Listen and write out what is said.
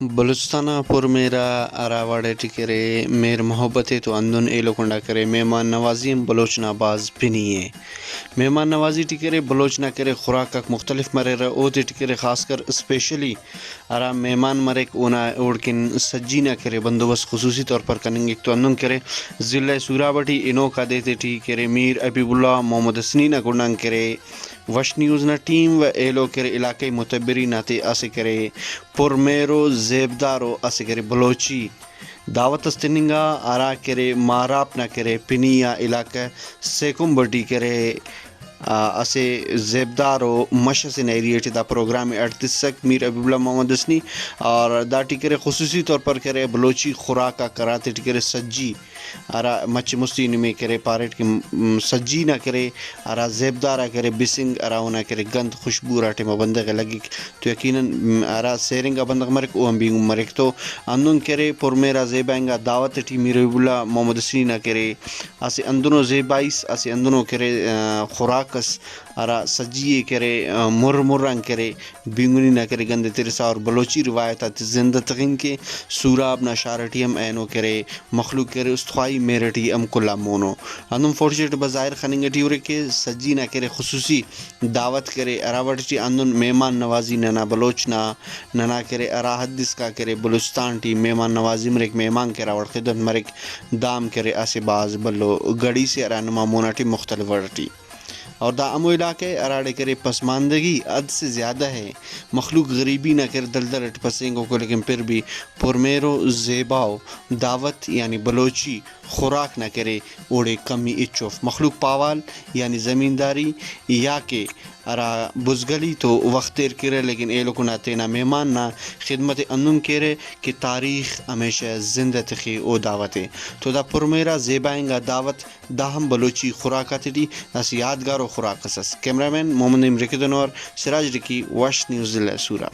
بلوچستانہ پر میرا اراواڑے ٹکرے میر محبت تو اندن ایلو کنڈا کرے مہمان نوازی بلوچ ناباز پنیے مہمان نوازی ٹکرے بلوچ نہ کرے خوراک مختلف مرے او ٹکرے خاص کر اسپیشلی ارا مہمان مرک اونا اوڑکن سجی نہ کرے بندوبست خصوصی طور پر کنیں گے تو اندن کرے ضلع سورابٹی انو کا دیتے ٹی کرے میر ابیب اللہ محمد حسنی نہ گنڈنگ کرے وش نیوز نہ ٹیم و ایلو کرے علاقائی متبری ناتے اسے کرے پر میرو زیبدارو اسے کرے بلوچی دعوت استنگا آرا کرے ماراپ نہ کرے پنیا علاقہ سیکم بٹی کرے اسے زیبدارو مشسن ایریٹی دا پروگرام 38 میر ابیب اللہ محمد حسنی اور دا ٹکرے خصوصی طور پر کرے بلوچی خوراک کراتے ٹکرے سجی ارا مچ مستی میں کرے پاریٹ کی سجی نہ کرے ارا زیبدارا کرے بسنگ ارا نہ کرے گند خوشبو راٹے مبندگ لگی تو یقیناً ارا سیرنگا بندگ مرک او بھی مرک تو اندن کرے پر میرا زیبائنگا دعوت ٹی میر ابیب اللہ محمد حسنی نہ کرے اسے اندنو زیبائیس اسے اندنو کرے خوراکس ارا سجیے کرے مرنگ کرے بینگنی نہ کرے گند ترسا اور بلوچی روایتات زندہ تغین کے سوراب نہ شارٹی ہم اینو کرے مخلوق کرے استخوائی میرٹی ام کلا مونو اندم فورچیٹ بظاہر خننگٹی ورے کے سجی نہ کرے خصوصی دعوت کرے اراوٹی اندن مہمان نوازی ننا بلوچ ننا کرے ارا حدث کا کرے بلوچستان ٹی مہمان نوازی مرک مہمان کرا وڑ خدمت مرک دام کرے اسے باز بلو گڑی سے ارانما موناٹی مختلف ورٹی اور دا امو علاقے اراڑے کرے پسماندگی حد سے زیادہ ہے مخلوق غریبی نہ کر دلدل اٹ پسینگوں کو لیکن پھر بھی پرمیرو زیباؤ دعوت یعنی بلوچی خوراک نہ کرے اوڑے کمی اچوف مخلوق پاوال یعنی زمینداری یا کہ ارا بزگلی تو وقت دیر کرے لیکن اے لوگ نہ تینا مہمان نہ خدمت اندن کرے کہ تاریخ ہمیشہ زندہ تخی او دعوت ہے تو دا پرمیرا زیبائنگا دعوت دا ہم بلوچی خوراکات ٹی اس یادگار و خوراک قصص کیمرہ مین محمد نعیم رکدن اور سراج رکی وش نیوز ضلع سورا